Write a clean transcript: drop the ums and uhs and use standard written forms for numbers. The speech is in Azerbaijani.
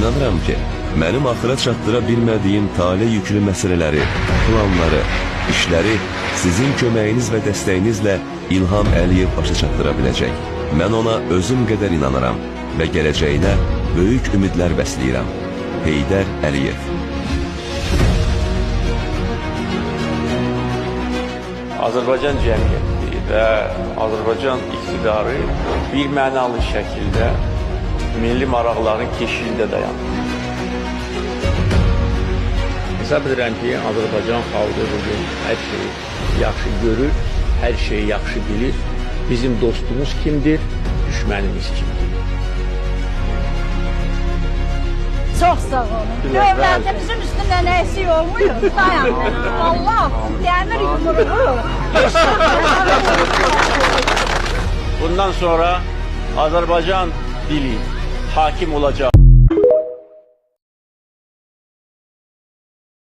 İnanıram ki, mənim axıra çatdıra bilmədiyim tale yüklü məsələləri, planları, işləri sizin köməyiniz və dəstəyinizlə İlham Əliyev başa çatdıra biləcək. Mən ona özüm qədər inanıram və gələcəyinə böyük ümidlər bəsləyirəm. Heydər Əliyev. Azərbaycan cəmiyyəti və Azərbaycan iqtidarı bir mənalı şəkildə milli maraqların keşiyində dayanır. Hesab edirəm ki, Azərbaycan xalqı bugün hər şeyi yaxşı görür, hər şeyi yaxşı bilir. Bizim dostumuz kimdir, düşmənimiz kimdir. Çox sağ olun. Dövlətimizin üstündə nə eksik olmuyor. Dayanın. Allah, dəmir yumruğu. Bundan sonra Azərbaycan dili hakim olacaq.